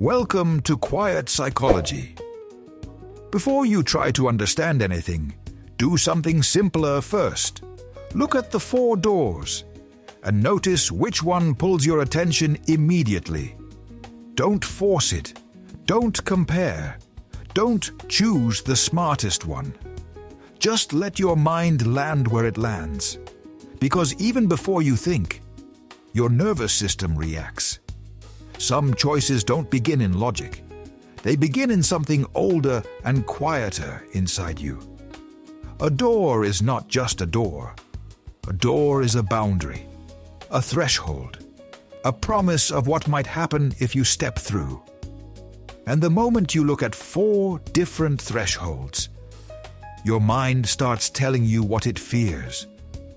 Welcome to Quiet Psychology. Before you try to understand anything, do something simpler first. Look at the 4 doors and notice which one pulls your attention immediately. Don't force it. Don't compare. Don't choose the smartest one. Just let your mind land where it lands. Because even before you think, your nervous system reacts. Some choices don't begin in logic. They begin in something older and quieter inside you. A door is not just a door. A door is a boundary, a threshold, a promise of what might happen if you step through. And the moment you look at 4 different thresholds, your mind starts telling you what it fears,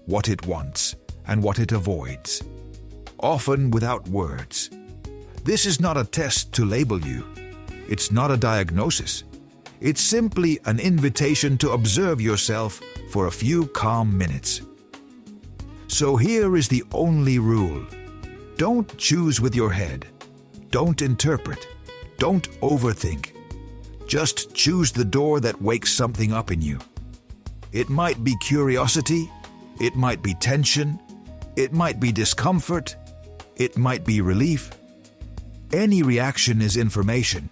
what it wants, and what it avoids, often without words. This is not a test to label you. It's not a diagnosis. It's simply an invitation to observe yourself for a few calm minutes. So here is the only rule. Don't choose with your head. Don't interpret. Don't overthink. Just choose the door that wakes something up in you. It might be curiosity. It might be tension. It might be discomfort. It might be relief. Any reaction is information.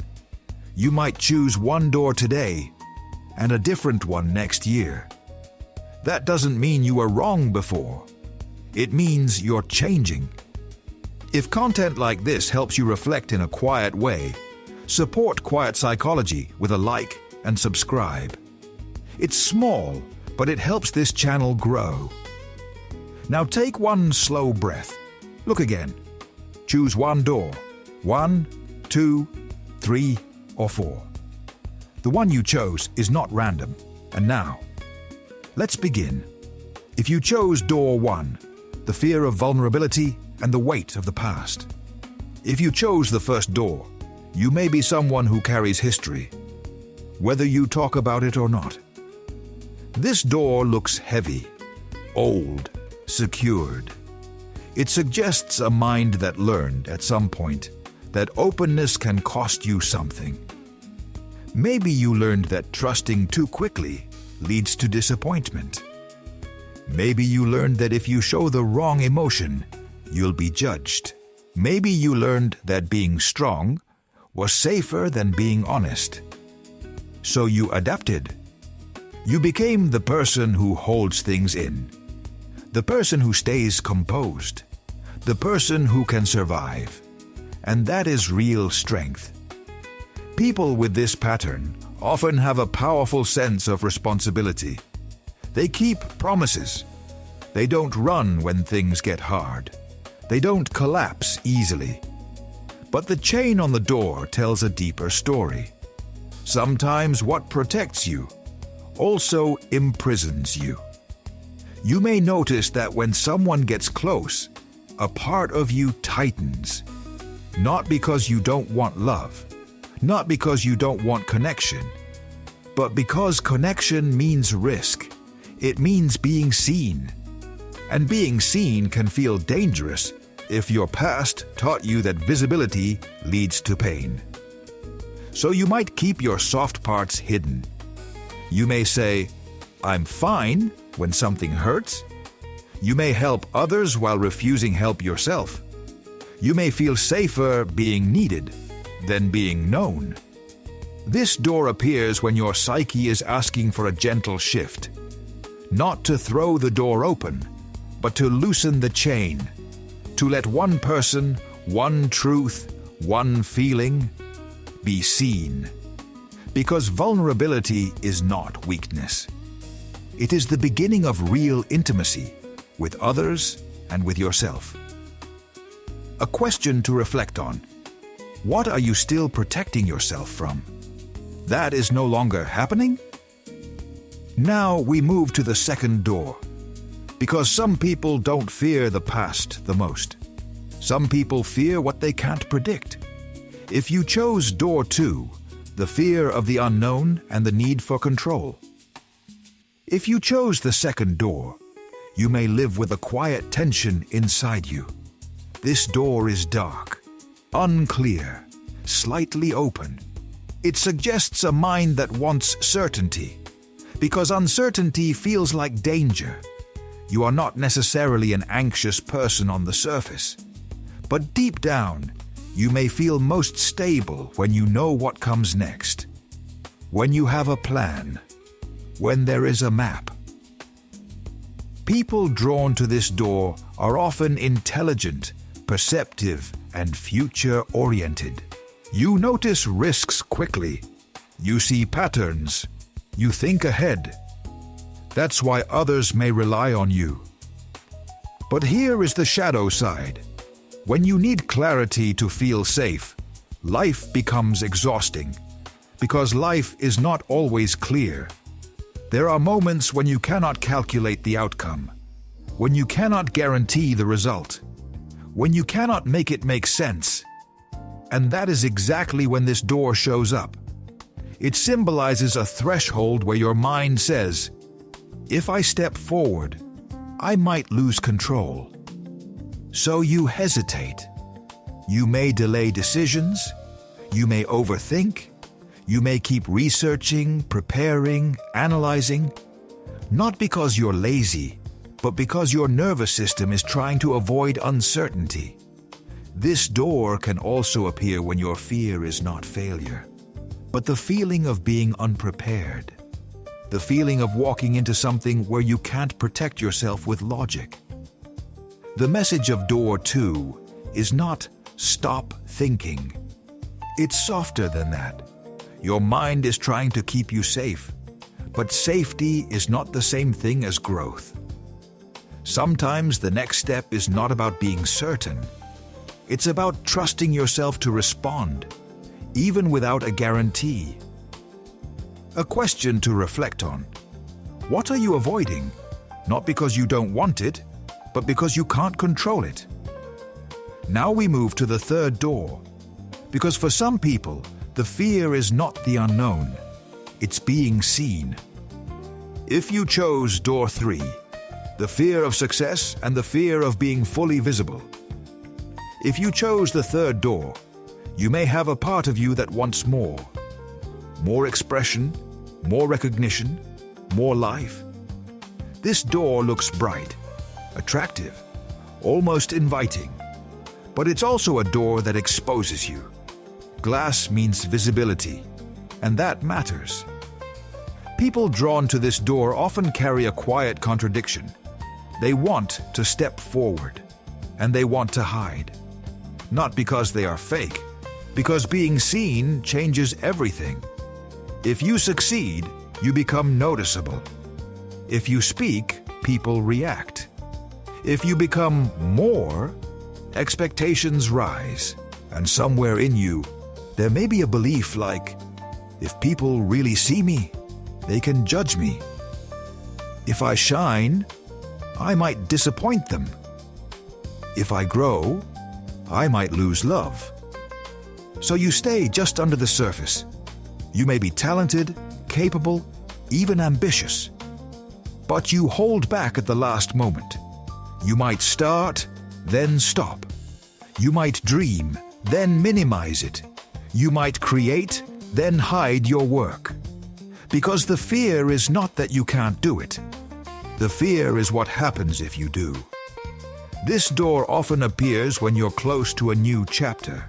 You might choose one door today and a different one next year. That doesn't mean you were wrong before. It means you're changing. If content like this helps you reflect in a quiet way, support Quiet Psychology with a like and subscribe. It's small, but it helps this channel grow. Now take one slow breath. Look again. Choose one door. 1, 2, 3, or 4. The one you chose is not random. And now, let's begin. If you chose door 1, the fear of vulnerability and the weight of the past. If you chose the first door, you may be someone who carries history, whether you talk about it or not. This door looks heavy, old, secured. It suggests a mind that learned at some point that openness can cost you something. Maybe you learned that trusting too quickly leads to disappointment. Maybe you learned that if you show the wrong emotion, you'll be judged. Maybe you learned that being strong was safer than being honest. So you adapted. You became the person who holds things in, the person who stays composed, the person who can survive. And that is real strength. People with this pattern often have a powerful sense of responsibility. They keep promises. They don't run when things get hard. They don't collapse easily. But the chain on the door tells a deeper story. Sometimes what protects you also imprisons you. You may notice that when someone gets close, a part of you tightens. Not because you don't want love, not because you don't want connection, but because connection means risk. It means being seen. And being seen can feel dangerous if your past taught you that visibility leads to pain. So you might keep your soft parts hidden. You may say, "I'm fine," when something hurts. You may help others while refusing help yourself. You may feel safer being needed than being known. This door appears when your psyche is asking for a gentle shift. Not to throw the door open, but to loosen the chain. To let one person, one truth, one feeling be seen. Because vulnerability is not weakness. It is the beginning of real intimacy with others and with yourself. A question to reflect on. What are you still protecting yourself from? That is no longer happening? Now we move to the second door. Because some people don't fear the past the most. Some people fear what they can't predict. If you chose door 2, the fear of the unknown and the need for control. If you chose the second door, you may live with a quiet tension inside you. This door is dark, unclear, slightly open. It suggests a mind that wants certainty, because uncertainty feels like danger. You are not necessarily an anxious person on the surface, but deep down, you may feel most stable when you know what comes next, when you have a plan, when there is a map. People drawn to this door are often intelligent, perceptive, and future-oriented. You notice risks quickly. You see patterns. You think ahead. That's why others may rely on you. But here is the shadow side. When you need clarity to feel safe, life becomes exhausting, because life is not always clear. There are moments when you cannot calculate the outcome, when you cannot guarantee the result, when you cannot make it make sense. And that is exactly when this door shows up. It symbolizes a threshold where your mind says, if I step forward, I might lose control. So you hesitate. You may delay decisions. You may overthink. You may keep researching, preparing, analyzing. Not because you're lazy, but because your nervous system is trying to avoid uncertainty. This door can also appear when your fear is not failure, but the feeling of being unprepared. The feeling of walking into something where you can't protect yourself with logic. The message of door 2 is not stop thinking. It's softer than that. Your mind is trying to keep you safe, but safety is not the same thing as growth. Sometimes the next step is not about being certain. It's about trusting yourself to respond, even without a guarantee. A question to reflect on. What are you avoiding? Not because you don't want it, but because you can't control it. Now we move to the third door, because for some people, the fear is not the unknown, it's being seen. If you chose door 3, the fear of success and the fear of being fully visible. If you chose the third door, you may have a part of you that wants more. More expression, more recognition, more life. This door looks bright, attractive, almost inviting. But it's also a door that exposes you. Glass means visibility, and that matters. People drawn to this door often carry a quiet contradiction. They want to step forward, and they want to hide. Not because they are fake, because being seen changes everything. If you succeed, you become noticeable. If you speak, people react. If you become more, expectations rise. And somewhere in you, there may be a belief like, if people really see me, they can judge me. If I shine, I might disappoint them. If I grow, I might lose love. So you stay just under the surface. You may be talented, capable, even ambitious. But you hold back at the last moment. You might start, then stop. You might dream, then minimize it. You might create, then hide your work. Because the fear is not that you can't do it. The fear is what happens if you do. This door often appears when you're close to a new chapter,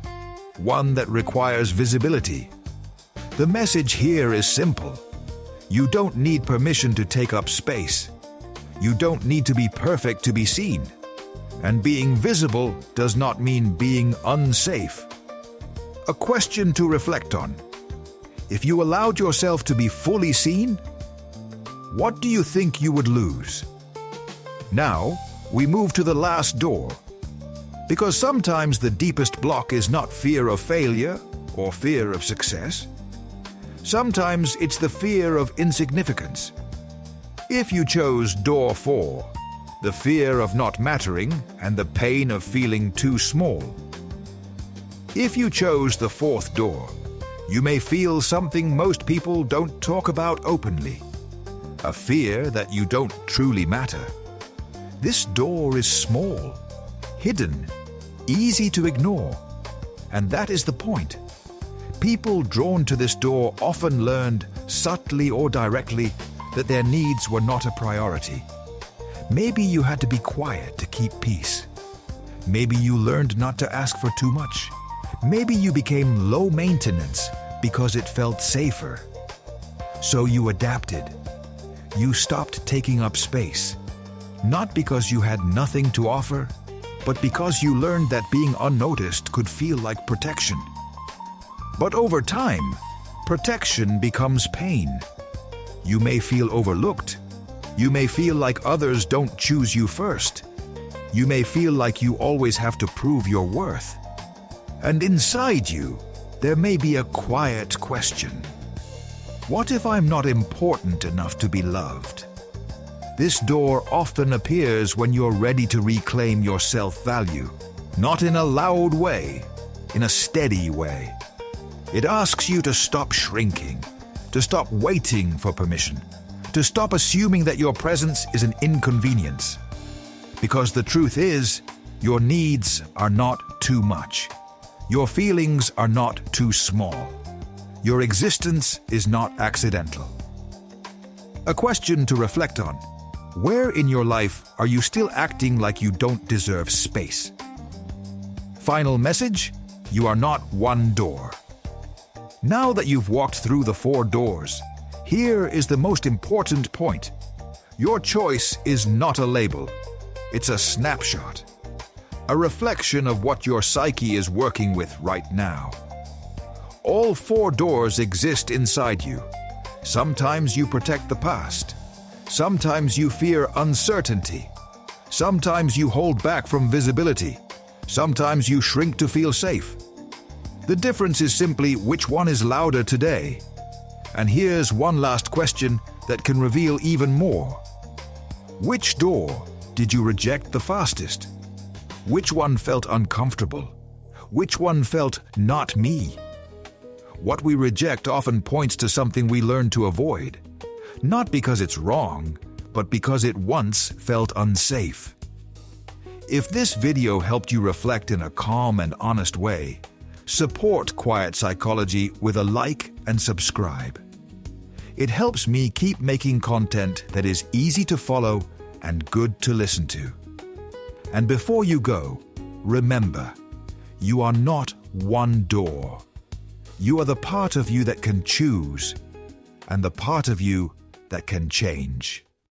one that requires visibility. The message here is simple. You don't need permission to take up space. You don't need to be perfect to be seen. And being visible does not mean being unsafe. A question to reflect on. If you allowed yourself to be fully seen, what do you think you would lose? Now, we move to the last door. Because sometimes the deepest block is not fear of failure or fear of success. Sometimes it's the fear of insignificance. If you chose door 4, the fear of not mattering and the pain of feeling too small. If you chose the 4th door, you may feel something most people don't talk about openly. A fear that you don't truly matter. This door is small, hidden, easy to ignore. And that is the point. People drawn to this door often learned, subtly or directly, that their needs were not a priority. Maybe you had to be quiet to keep peace. Maybe you learned not to ask for too much. Maybe you became low maintenance because it felt safer. So you adapted. You stopped taking up space, not because you had nothing to offer, but because you learned that being unnoticed could feel like protection. But over time, protection becomes pain. You may feel overlooked. You may feel like others don't choose you first. You may feel like you always have to prove your worth. And inside you, there may be a quiet question. What if I'm not important enough to be loved? This door often appears when you're ready to reclaim your self-value, not in a loud way, in a steady way. It asks you to stop shrinking, to stop waiting for permission, to stop assuming that your presence is an inconvenience. Because the truth is, your needs are not too much. Your feelings are not too small. Your existence is not accidental. A question to reflect on. Where in your life are you still acting like you don't deserve space? Final message: you are not one door. Now that you've walked through the 4 doors, here is the most important point. Your choice is not a label. It's a snapshot. A reflection of what your psyche is working with right now. All 4 doors exist inside you. Sometimes you protect the past. Sometimes you fear uncertainty. Sometimes you hold back from visibility. Sometimes you shrink to feel safe. The difference is simply which one is louder today. And here's one last question that can reveal even more. Which door did you reject the fastest? Which one felt uncomfortable? Which one felt not me? What we reject often points to something we learn to avoid, not because it's wrong, but because it once felt unsafe. If this video helped you reflect in a calm and honest way, support Quiet Psychology with a like and subscribe. It helps me keep making content that is easy to follow and good to listen to. And before you go, remember, you are not one door. You are the part of you that can choose, and the part of you that can change.